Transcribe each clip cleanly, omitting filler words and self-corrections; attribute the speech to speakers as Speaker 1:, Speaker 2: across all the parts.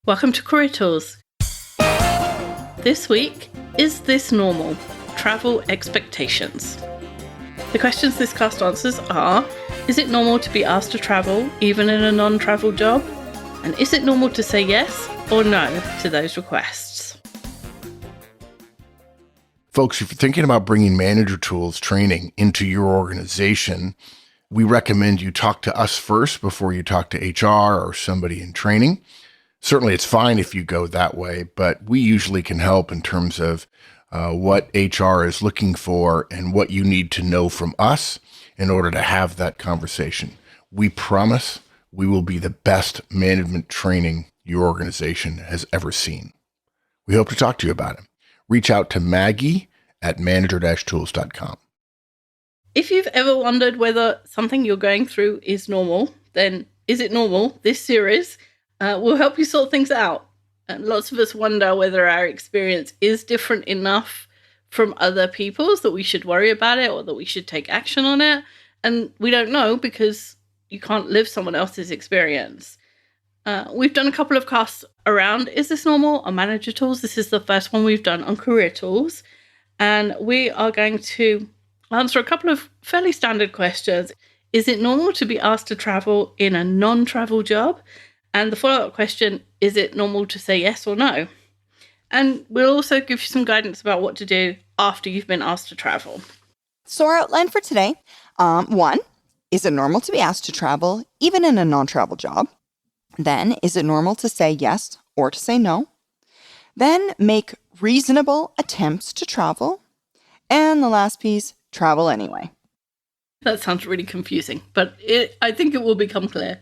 Speaker 1: Welcome to Career Tools. This week, is this normal? Travel expectations. The questions this cast answers are, is it normal to be asked to travel, even in a non-travel job? And is it normal to say yes or no to those requests?
Speaker 2: Folks, if you're thinking about bringing Manager Tools training into your organization, we recommend you talk to us first before you talk to HR or somebody in training. Certainly, it's fine if you go that way, but we usually can help in terms of what HR is looking for and what you need to know from us in order to have that conversation. We promise we will be the best management training your organization has ever seen. We hope to talk to you about it. Reach out to Maggie at manager-tools.com.
Speaker 1: If you've ever wondered whether something you're going through is normal, then Is It Normal? This series will help you sort things out. And lots of us wonder whether our experience is different enough from other people's that we should worry about it or that we should take action on it. And we don't know because you can't live someone else's experience. We've done a couple of casts around Is This Normal on Manager Tools. This is the first one we've done on Career Tools. And we are going to answer a couple of fairly standard questions. Is it normal to be asked to travel in a non-travel job? And the follow-up question, is it normal to say yes or no? And we'll also give you some guidance about what to do after you've been asked to travel.
Speaker 3: So our outline for today, 1, is it normal to be asked to travel even in a non-travel job? Then, is it normal to say yes or to say no? Then, make reasonable attempts to travel. And the last piece, travel anyway.
Speaker 1: That sounds really confusing, but I think it will become clear.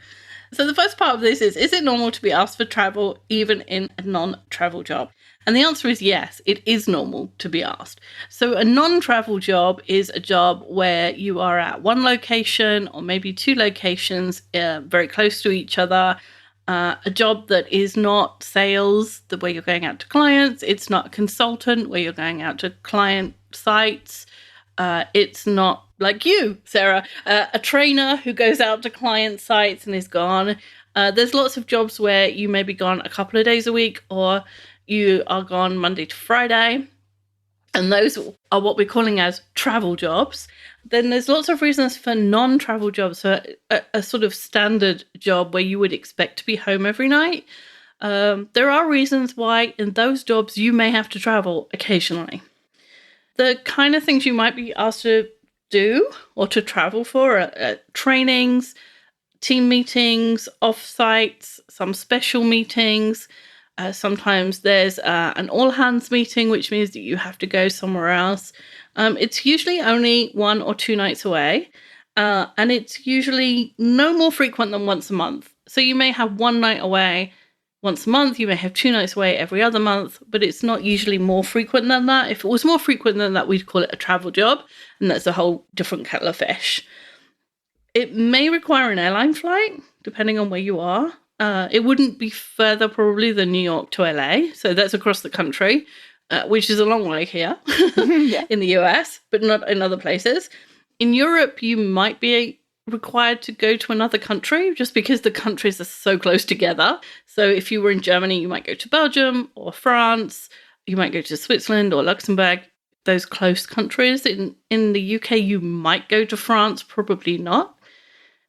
Speaker 1: So the first part of this is it normal to be asked for travel even in a non-travel job? And the answer is yes, it is normal to be asked. So a non-travel job is a job where you are at one location or maybe two locations very close to each other. A job that is not sales, where you're going out to clients. It's not a consultant where you're going out to client sites. It's not like you, Sarah, a trainer who goes out to client sites and is gone. There's lots of jobs where you may be gone a couple of days a week or you are gone Monday to Friday. And those are what we're calling as travel jobs. Then there's lots of reasons for non-travel jobs, for a sort of standard job where you would expect to be home every night. There are reasons why in those jobs you may have to travel occasionally. The kind of things you might be asked to do or to travel for are trainings, team meetings, off-sites, some special meetings. Sometimes there's an all-hands meeting, which means that you have to go somewhere else. It's usually only 1 or 2 nights away, and it's usually no more frequent than once a month. So you may have 1 night away once a month, you may have 2 nights away every other month, but it's not usually more frequent than that. If it was more frequent than that, we'd call it a travel job, and that's a whole different kettle of fish. It may require an airline flight, depending on where you are. It wouldn't be further probably than New York to LA, so that's across the country, which is a long way here in the US, but not in other places. In Europe, you might be required to go to another country just because the countries are so close together. So if you were in Germany, you might go to Belgium or France. You might go to Switzerland or Luxembourg, those close countries. In the UK, you might go to France, probably not.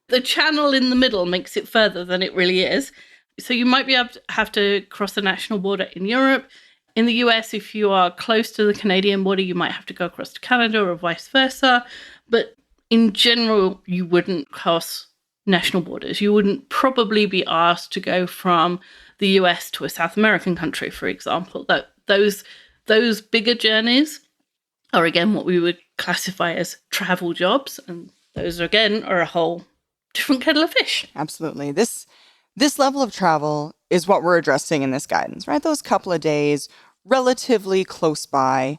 Speaker 1: The channel in the middle makes it further than it really is. So you might be able to have to cross the national border in Europe. In the US, if you are close to the Canadian border, you might have to go across to Canada or vice versa. But in general, you wouldn't cross national borders. You wouldn't probably be asked to go from the US to a South American country, for example. Those bigger journeys are, again, what we would classify as travel jobs. And those, again, are a whole different kettle of fish.
Speaker 3: Absolutely. This level of travel is what we're addressing in this guidance, right? Those couple of days, relatively close by.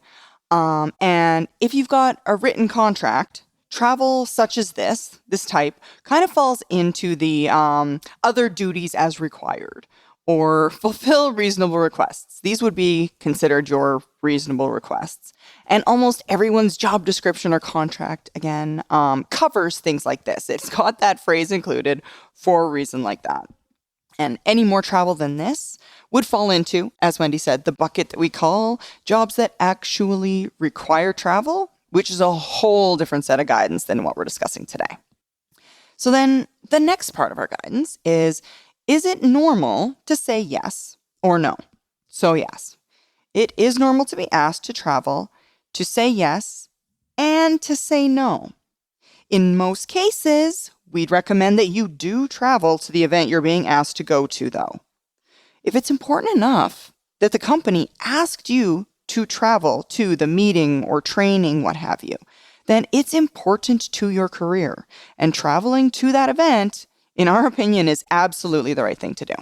Speaker 3: And if you've got a written contract, travel such as this type, kind of falls into the other duties as required or fulfill reasonable requests. These would be considered your reasonable requests. And almost everyone's job description or contract, again, covers things like this. It's got that phrase included for a reason like that. And any more travel than this would fall into, as Wendy said, the bucket that we call jobs that actually require travel, which is a whole different set of guidance than what we're discussing today. So then the next part of our guidance is it normal to say yes or no? So yes, it is normal to be asked to travel, to say yes, and to say no. In most cases, we'd recommend that you do travel to the event you're being asked to go to, though. If it's important enough that the company asked you to travel to the meeting or training, what have you, then it's important to your career. And traveling to that event, in our opinion, is absolutely the right thing to do.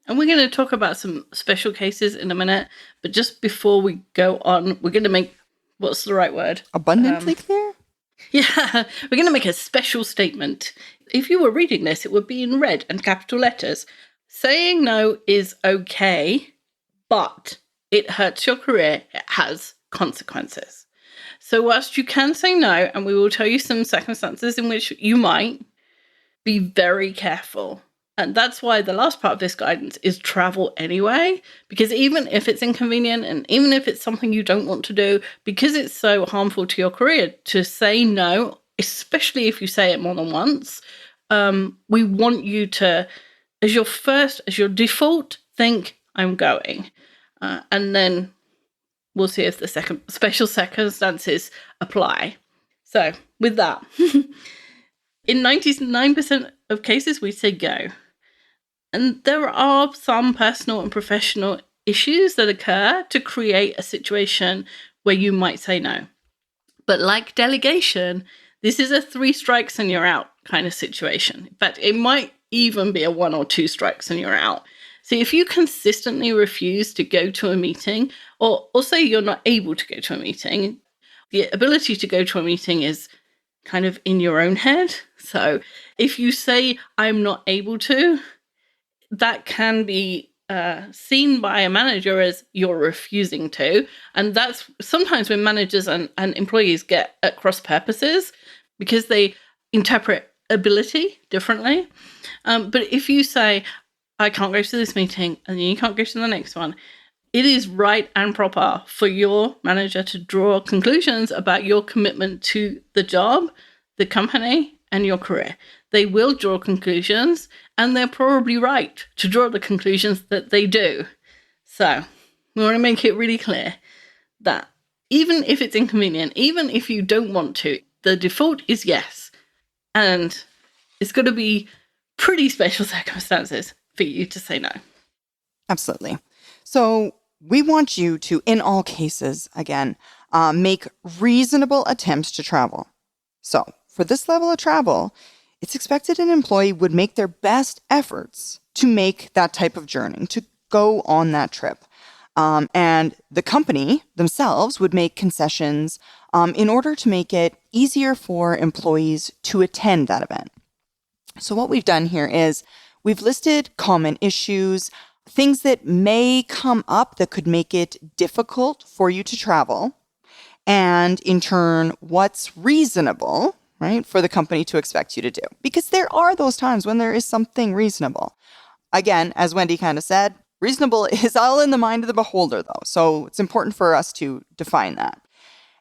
Speaker 1: And we're going to talk about some special cases in a minute. But just before we go on, we're going to make, what's the right word?
Speaker 3: Abundantly clear?
Speaker 1: Yeah, we're going to make a special statement. If you were reading this, it would be in red and capital letters. Saying no is okay, but it hurts your career. It has consequences. So whilst you can say no, and we will tell you some circumstances in which you might, be very careful. And that's why the last part of this guidance is travel anyway, because even if it's inconvenient and even if it's something you don't want to do, because it's so harmful to your career, to say no, especially if you say it more than once, we want you to, as your default, think, I'm going. And then we'll see if the special circumstances apply. So with that, in 99% of cases, we say go. And there are some personal and professional issues that occur to create a situation where you might say no. But like delegation, this is a 3 strikes and you're out kind of situation. In fact, it might even be a 1 or 2 strikes and you're out. So if you consistently refuse to go to a meeting, or say you're not able to go to a meeting, the ability to go to a meeting is kind of in your own head. So if you say, I'm not able to, that can be seen by a manager as you're refusing to. And that's sometimes when managers and employees get at cross purposes because they interpret ability differently. But if you say, I can't go to this meeting and you can't go to the next one, it is right and proper for your manager to draw conclusions about your commitment to the job, the company, and your career. They will draw conclusions, and they're probably right to draw the conclusions that they do. So we want to make it really clear that even if it's inconvenient, even if you don't want to, the default is yes. And it's got to be pretty special circumstances for you to say no.
Speaker 3: Absolutely. So we want you to, in all cases, again, make reasonable attempts to travel. So for this level of travel, it's expected an employee would make their best efforts to make that type of journey, to go on that trip. And the company themselves would make concessions in order to make it easier for employees to attend that event. So what we've done here is we've listed common issues, things that may come up that could make it difficult for you to travel, and in turn, what's reasonable, right, for the company to expect you to do. Because there are those times when there is something reasonable. Again, as Wendy kind of said, reasonable is all in the mind of the beholder, though. So it's important for us to define that.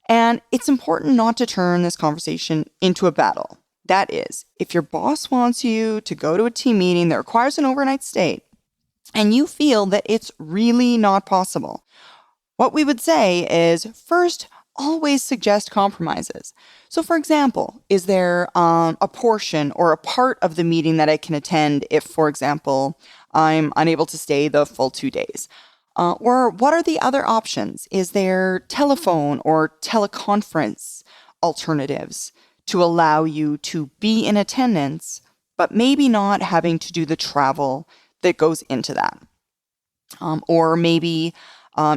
Speaker 3: And it's important not to turn this conversation into a battle. That is, if your boss wants you to go to a team meeting that requires an overnight stay, and you feel that it's really not possible, what we would say is, first, always suggest compromises. So for example, is there a portion or a part of the meeting that I can attend if, for example, I'm unable to stay the full 2 days? Or what are the other options? Is there telephone or teleconference alternatives to allow you to be in attendance, but maybe not having to do the travel that goes into that? Or maybe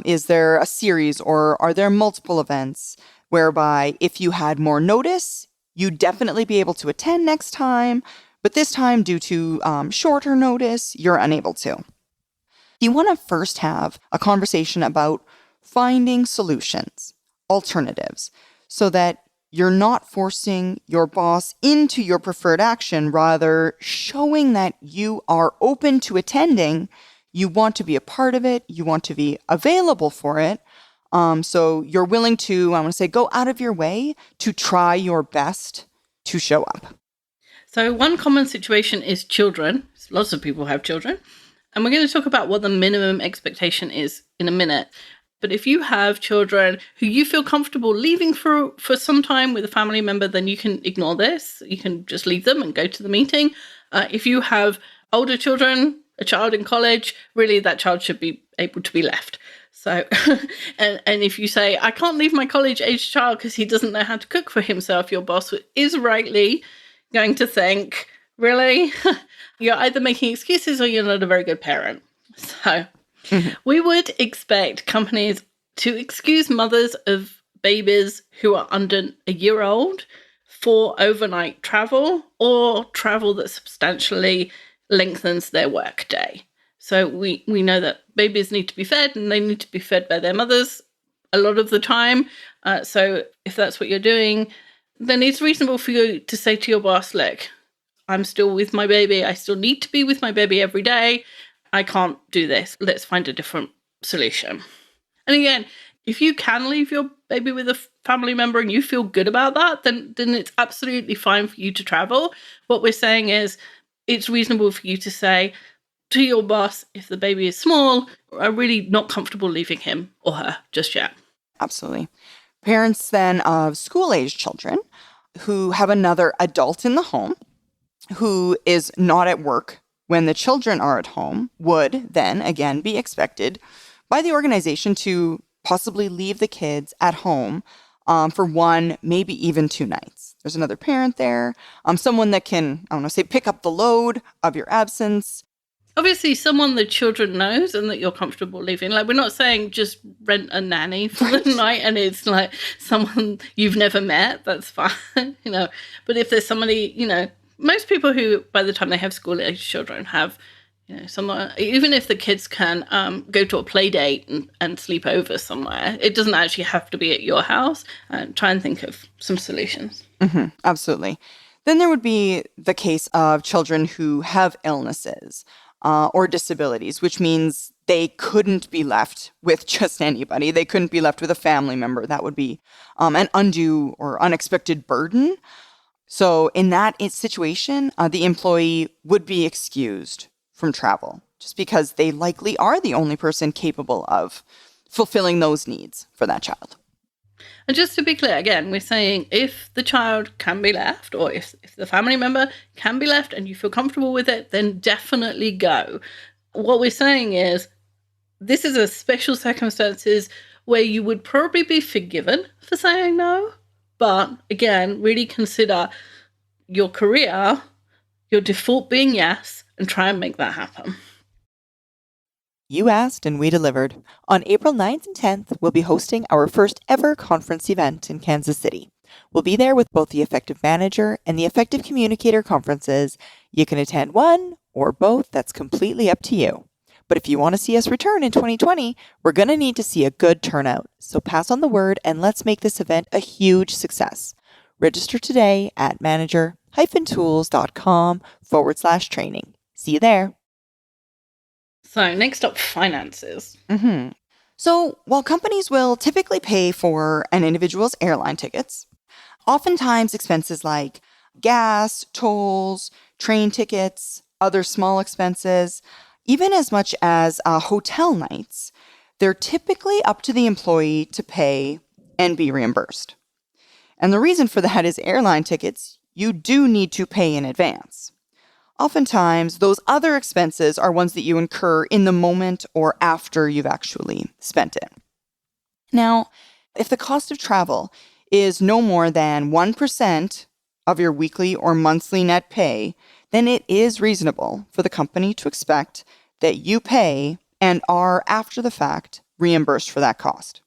Speaker 3: is there a series or are there multiple events whereby if you had more notice, you'd definitely be able to attend next time, but this time due to shorter notice, you're unable to? You want to first have a conversation about finding solutions, alternatives, so that you're not forcing your boss into your preferred action, rather showing that you are open to attending. You want to be a part of it. You want to be available for it. So you're willing to, I want to say, go out of your way to try your best to show up.
Speaker 1: So one common situation is children. Lots of people have children. And we're going to talk about what the minimum expectation is in a minute. But if you have children who you feel comfortable leaving for some time with a family member, then you can ignore this. You can just leave them and go to the meeting. If you have older children, a child in college, really that child should be able to be left. So, and if you say, I can't leave my college-age child because he doesn't know how to cook for himself, your boss is rightly going to think, really? You're either making excuses or you're not a very good parent. So we would expect companies to excuse mothers of babies who are under a year old for overnight travel or travel that substantially lengthens their work day. So we know that babies need to be fed and they need to be fed by their mothers a lot of the time. So if that's what you're doing, then it's reasonable for you to say to your boss, look, I'm still with my baby. I still need to be with my baby every day. I can't do this. Let's find a different solution. And again, if you can leave your baby with a family member and you feel good about that, then it's absolutely fine for you to travel. What we're saying is it's reasonable for you to say to your boss, if the baby is small, I'm really not comfortable leaving him or her just yet.
Speaker 3: Absolutely. Parents then of school-age children who have another adult in the home who is not at work when the children are at home would then again be expected by the organization to possibly leave the kids at home for one, maybe even 2 nights. There's another parent there, someone that can, pick up the load of your absence.
Speaker 1: Obviously, someone the children knows and that you're comfortable leaving. Like, we're not saying just rent a nanny for the night and it's like someone you've never met. That's fine, But if there's somebody, most people who, by the time they have school-age children, have, someone, even if the kids can go to a play date and sleep over somewhere, it doesn't actually have to be at your house. And try and think of some solutions.
Speaker 3: Mm-hmm, absolutely. Then there would be the case of children who have illnesses or disabilities, which means they couldn't be left with just anybody. They couldn't be left with a family member. That would be an undue or unexpected burden. So in that situation, the employee would be excused from travel just because they likely are the only person capable of fulfilling those needs for that child.
Speaker 1: And just to be clear, again, we're saying if the child can be left or if the family member can be left and you feel comfortable with it, then definitely go. What we're saying is this is a special circumstances where you would probably be forgiven for saying no. But again, really consider your career, your default being yes, and try and make that happen.
Speaker 4: You asked and we delivered. On April 9th and 10th, we'll be hosting our first ever conference event in Kansas City. We'll be there with both the Effective Manager and the Effective Communicator conferences. You can attend one or both. That's completely up to you. But if you want to see us return in 2020, we're going to need to see a good turnout. So pass on the word and let's make this event a huge success. Register today at manager-tools.com/training. See you there.
Speaker 1: So next up, finances.
Speaker 3: Mm-hmm. So while companies will typically pay for an individual's airline tickets, oftentimes expenses like gas, tolls, train tickets, other small expenses, even as much as hotel nights, they're typically up to the employee to pay and be reimbursed. And the reason for that is airline tickets, you do need to pay in advance. Oftentimes, those other expenses are ones that you incur in the moment or after you've actually spent it. Now, if the cost of travel is no more than 1% of your weekly or monthly net pay, then it is reasonable for the company to expect that you pay and are, after the fact, reimbursed for that cost.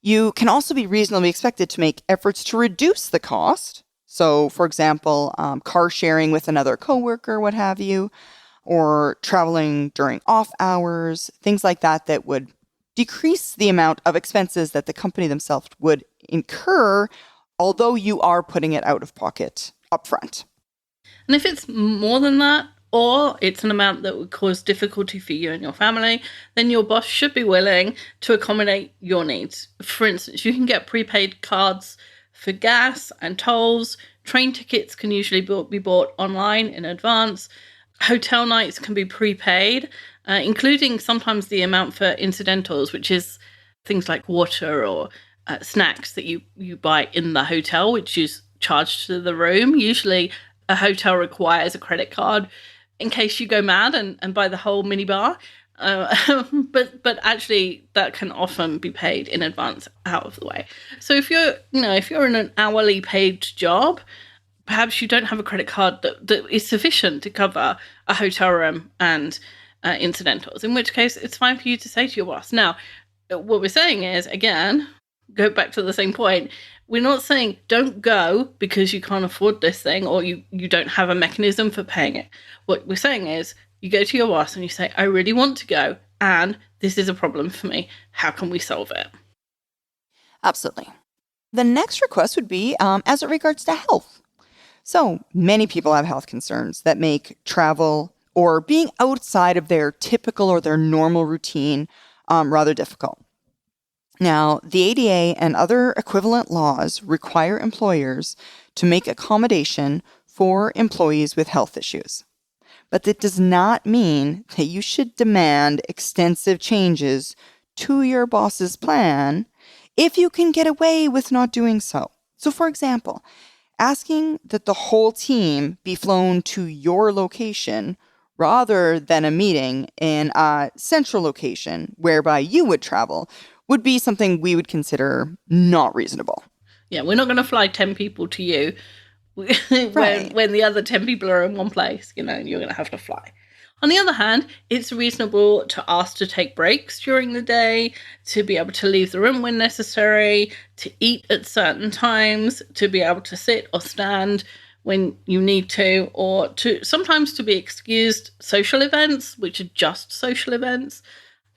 Speaker 3: You can also be reasonably expected to make efforts to reduce the cost. So, for example, car sharing with another coworker, what have you, or traveling during off hours, things like that would decrease the amount of expenses that the company themselves would incur although you are putting it out of pocket upfront.
Speaker 1: And if it's more than that, or it's an amount that would cause difficulty for you and your family, then your boss should be willing to accommodate your needs. For instance, you can get prepaid cards for gas and tolls. Train tickets can usually be bought online in advance. Hotel nights can be prepaid, including sometimes the amount for incidentals, which is things like water or snacks that you buy in the hotel, which is charged to the room. Usually a hotel requires a credit card in case you go mad and buy the whole minibar. But actually that can often be paid in advance out of the way. So if you're in an hourly paid job, perhaps you don't have a credit card that is sufficient to cover a hotel room and incidentals, in which case it's fine for you to say to your boss. Now, what we're saying is, again, go back to the same point. We're not saying don't go because you can't afford this thing or you don't have a mechanism for paying it. What we're saying is you go to your boss and you say, I really want to go and this is a problem for me. How can we solve it?
Speaker 3: Absolutely. The next request would be as it regards to health. So many people have health concerns that make travel or being outside of their typical or their normal routine rather difficult. Now, the ADA and other equivalent laws require employers to make accommodation for employees with health issues. But that does not mean that you should demand extensive changes to your boss's plan if you can get away with not doing so. So, for example, asking that the whole team be flown to your location rather than a meeting in a central location whereby you would travel would be something we would consider not reasonable.
Speaker 1: Yeah, we're not going to fly 10 people to you
Speaker 3: Right.
Speaker 1: when the other 10 people are in one place, you're going to have to fly. On the other hand, it's reasonable to ask to take breaks during the day, to be able to leave the room when necessary, to eat at certain times, to be able to sit or stand when you need to, or to sometimes to be excused social events, which are just social events.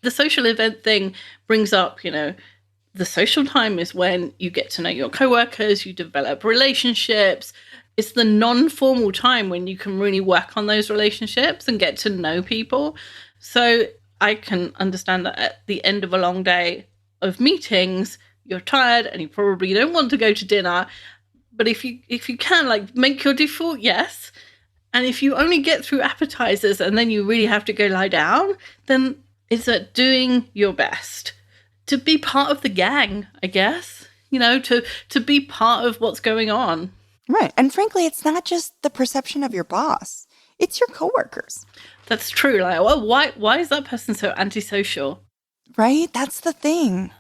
Speaker 1: The social event thing brings up, the social time is when you get to know your coworkers, you develop relationships. It's the non-formal time when you can really work on those relationships and get to know people. So I can understand that at the end of a long day of meetings, you're tired and you probably don't want to go to dinner. But if you can, make your default yes. And if you only get through appetizers and then you really have to go lie down, then it's at doing your best to be part of the gang, I guess, to be part of what's going on.
Speaker 3: Right. And frankly, it's not just the perception of your boss. It's your coworkers.
Speaker 1: That's true. Why is that person so antisocial?
Speaker 3: Right? That's the thing.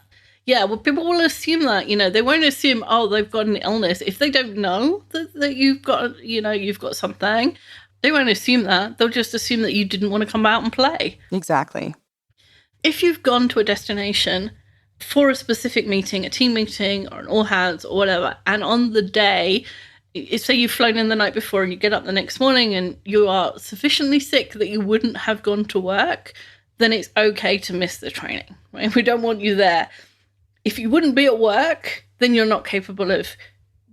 Speaker 1: Yeah, well, people will assume that, they won't assume, they've got an illness. If they don't know that you've got something, they won't assume that. They'll just assume that you didn't want to come out and play.
Speaker 3: Exactly.
Speaker 1: If you've gone to a destination for a specific meeting, a team meeting or an all hands or whatever, and on the day, say you've flown in the night before and you get up the next morning and you are sufficiently sick that you wouldn't have gone to work, then it's okay to miss the training, right? We don't want you there. If you wouldn't be at work, then you're not capable of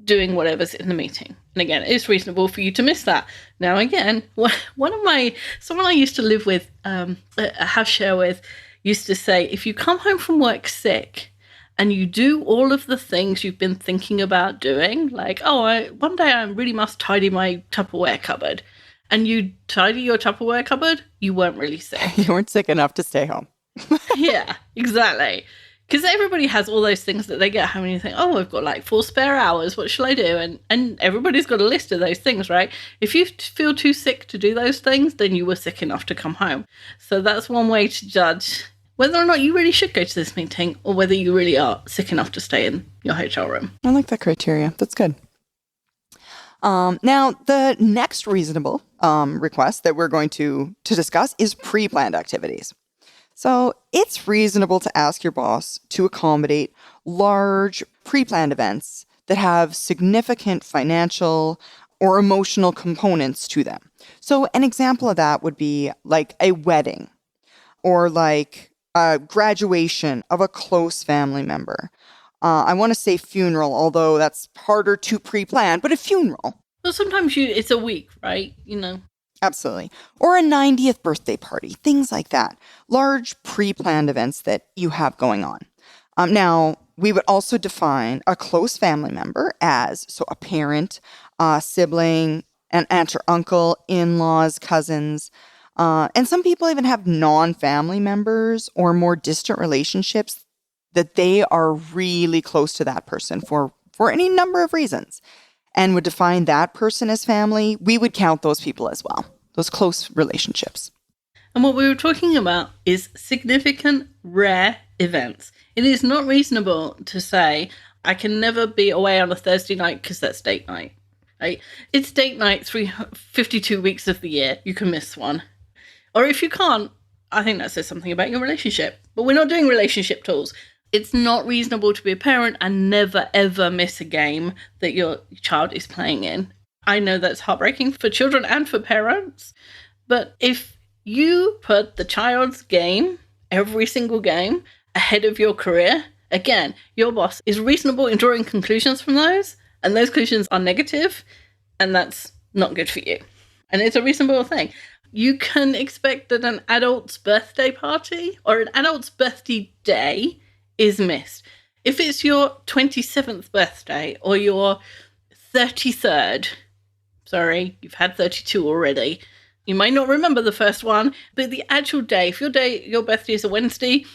Speaker 1: doing whatever's in the meeting. And again, it's reasonable for you to miss that. Now, again, someone I used to live with, a house share with, used to say, if you come home from work sick and you do all of the things you've been thinking about doing, one day I really must tidy my Tupperware cupboard, and you tidy your Tupperware cupboard, you weren't really sick.
Speaker 3: You weren't sick enough to stay home.
Speaker 1: Yeah, exactly. Because everybody has all those things that they get home and you think, I've got 4 spare hours, what shall I do? And everybody's got a list of those things, right? If you feel too sick to do those things, then you were sick enough to come home. So that's one way to judge whether or not you really should go to this meeting or whether you really are sick enough to stay in your hotel room.
Speaker 3: I like that criteria. That's good. Now, the next reasonable request that we're going to discuss is pre-planned activities. So it's reasonable to ask your boss to accommodate large pre-planned events that have significant financial or emotional components to them. So an example of that would be like a wedding or like a graduation of a close family member, I want to say funeral, although that's harder to pre-plan, but a funeral.
Speaker 1: Well, sometimes it's a week, right?
Speaker 3: Absolutely. Or a 90th birthday party, things like that. Large pre-planned events that you have going on. Now, we would also define a close family member as, so a parent, a sibling, an aunt or uncle, in-laws, cousins. And some people even have non-family members or more distant relationships that they are really close to that person for any number of reasons and would define that person as family. We would count those people as well, those close relationships.
Speaker 1: And what we were talking about is significant, rare events. It is not reasonable to say, I can never be away on a Thursday night because that's date night. Right? It's date night 52 weeks of the year. You can miss one. Or if you can't, I think that says something about your relationship. But we're not doing relationship tools. It's not reasonable to be a parent and never, ever miss a game that your child is playing in. I know that's heartbreaking for children and for parents. But if you put the child's game, every single game, ahead of your career, again, your boss is reasonable in drawing conclusions from those, and those conclusions are negative, and that's not good for you. And it's a reasonable thing. You can expect that an adult's birthday party or an adult's birthday day is missed. If it's your 27th birthday or your 33rd, sorry, you've had 32 already, you might not remember the first one, but the actual day, if your birthday is a Wednesday,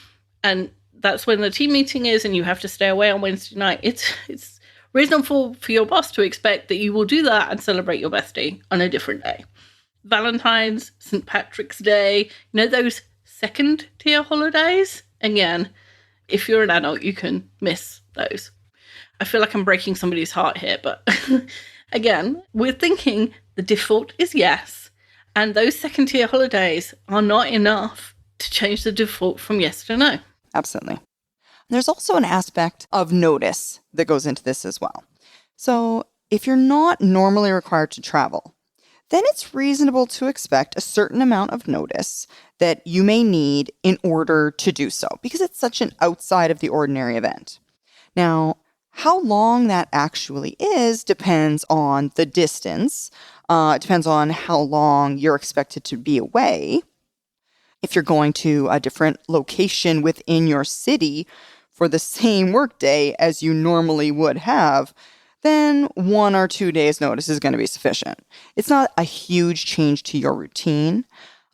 Speaker 1: and that's when the team meeting is, and you have to stay away on Wednesday night, it's reasonable for your boss to expect that you will do that and celebrate your birthday on a different day. Valentine's, St. Patrick's Day, those second tier holidays, again, if you're an adult, you can miss those. I feel like I'm breaking somebody's heart here, but again, we're thinking the default is yes, and those second tier holidays are not enough to change the default from yes to no.
Speaker 3: Absolutely. There's also an aspect of notice that goes into this as well. So if you're not normally required to travel, then it's reasonable to expect a certain amount of notice that you may need in order to do so, because it's such an outside of the ordinary event. Now, how long that actually is depends on the distance. It depends on how long you're expected to be away. If you're going to a different location within your city for the same workday as you normally would have, then 1 or 2 days notice is going to be sufficient. It's not a huge change to your routine.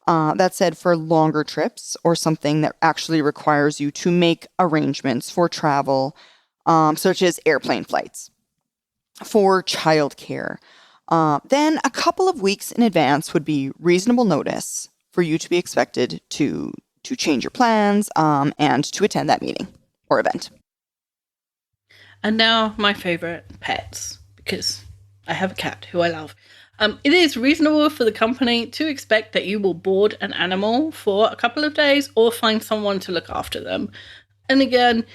Speaker 3: That said, for longer trips or something that actually requires you to make arrangements for travel, such as airplane flights, for childcare, then a couple of weeks in advance would be reasonable notice for you to be expected to change your plans and to attend that meeting or event.
Speaker 1: And now my favorite, pets, because I have a cat who I love. It is reasonable for the company to expect that you will board an animal for a couple of days or find someone to look after them. And again,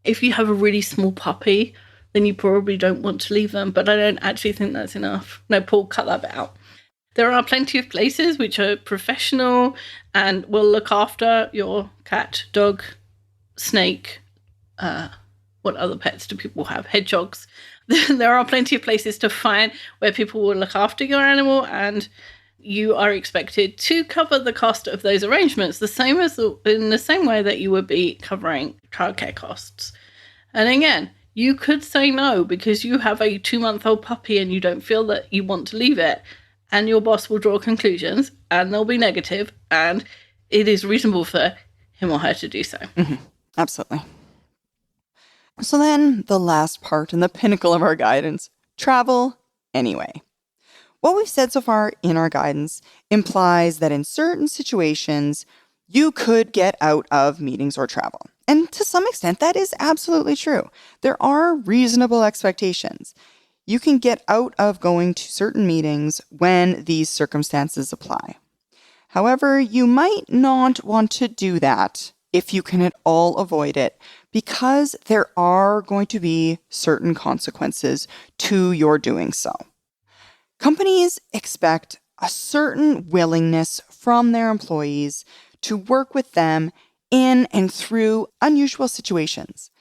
Speaker 1: if you have a really small puppy, then you probably don't want to leave them, but I don't actually think that's enough. No, Paul, cut that bit out. There are plenty of places which are professional and will look after your cat, dog, snake, what other pets do people have? Hedgehogs. There are plenty of places to find where people will look after your animal, and you are expected to cover the cost of those arrangements, in the same way that you would be covering childcare costs. And again, you could say no because you have a 2-month-old puppy and you don't feel that you want to leave it, and your boss will draw conclusions, and they'll be negative, and it is reasonable for him or her to do so.
Speaker 3: Mm-hmm. Absolutely. So then the last part and the pinnacle of our guidance, travel anyway. What we've said so far in our guidance implies that in certain situations, you could get out of meetings or travel. And to some extent, that is absolutely true. There are reasonable expectations. You can get out of going to certain meetings when these circumstances apply. However, you might not want to do that if you can at all avoid it, because there are going to be certain consequences to your doing so. Companies expect a certain willingness from their employees to work with them in and through unusual situations.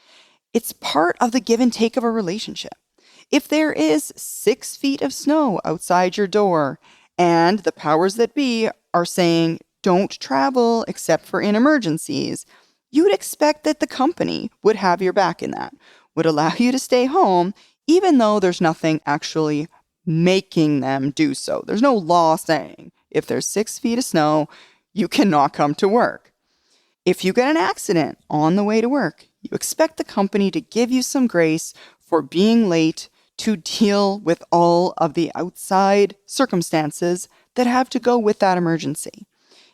Speaker 3: It's part of the give and take of a relationship. If there is 6 feet of snow outside your door and the powers that be are saying, don't travel except for in emergencies, you would expect that the company would have your back in that, would allow you to stay home, even though there's nothing actually making them do so. There's no law saying if there's 6 feet of snow, you cannot come to work. If you get an accident on the way to work, you expect the company to give you some grace for being late to deal with all of the outside circumstances that have to go with that emergency.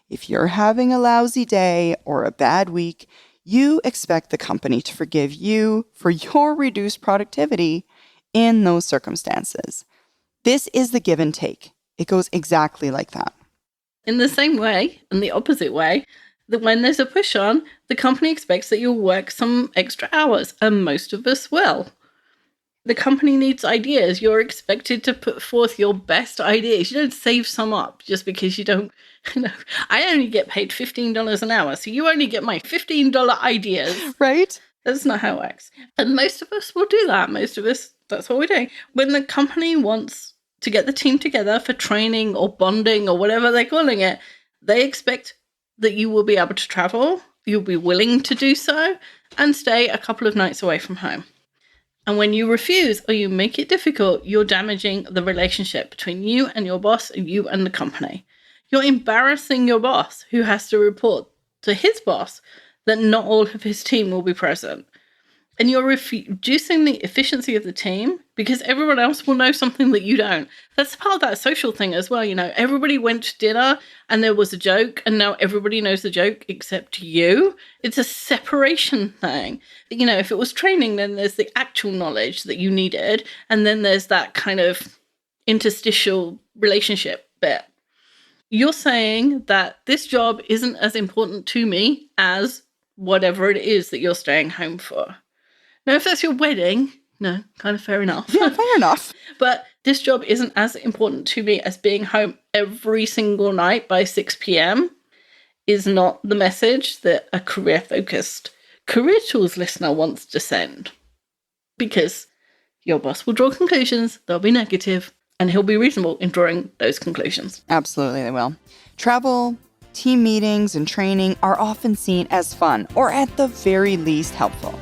Speaker 3: If you're having a lousy day or a bad week, you expect the company to forgive you for your reduced productivity in those circumstances. This is the give and take. It goes exactly like that.
Speaker 1: In the same way, and the opposite way, that when there's a push on, the company expects that you'll work some extra hours, and most of us will. The company needs ideas. You're expected to put forth your best ideas. You don't save some up just because you don't, I only get paid $15 an hour, so you only get my $15 ideas.
Speaker 3: Right?
Speaker 1: That's not how it works. And most of us will do that. Most of us, that's what we're doing. When the company wants to get the team together for training or bonding or whatever they're calling it, they expect that you will be able to travel, you'll be willing to do so, and stay a couple of nights away from home. And when you refuse or you make it difficult, you're damaging the relationship between you and your boss and you and the company. You're embarrassing your boss, who has to report to his boss that not all of his team will be present. And you're reducing the efficiency of the team because everyone else will know something that you don't. That's part of that social thing as well. Everybody went to dinner and there was a joke and now everybody knows the joke except you. It's a separation thing. If it was training, then there's the actual knowledge that you needed. And then there's that kind of interstitial relationship bit. You're saying that this job isn't as important to me as whatever it is that you're staying home for. Now, if that's your wedding, no, kind of fair enough.
Speaker 3: Yeah, fair enough.
Speaker 1: But this job isn't as important to me as being home every single night by 6 p.m. is not the message that a career-focused Career Tools listener wants to send. Because your boss will draw conclusions, they'll be negative, and he'll be reasonable in drawing those conclusions.
Speaker 3: Absolutely, they will. Travel, team meetings, and training are often seen as fun, or at the very least helpful.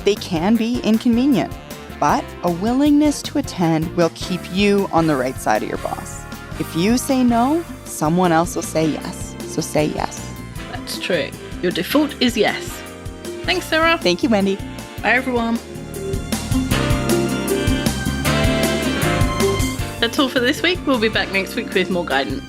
Speaker 3: They can be inconvenient, but a willingness to attend will keep you on the right side of your boss. If you say no, someone else will say yes. So say yes.
Speaker 1: That's true. Your default is yes. Thanks, Sarah.
Speaker 3: Thank you, Wendy.
Speaker 1: Bye, everyone. That's all for this week. We'll be back next week with more guidance.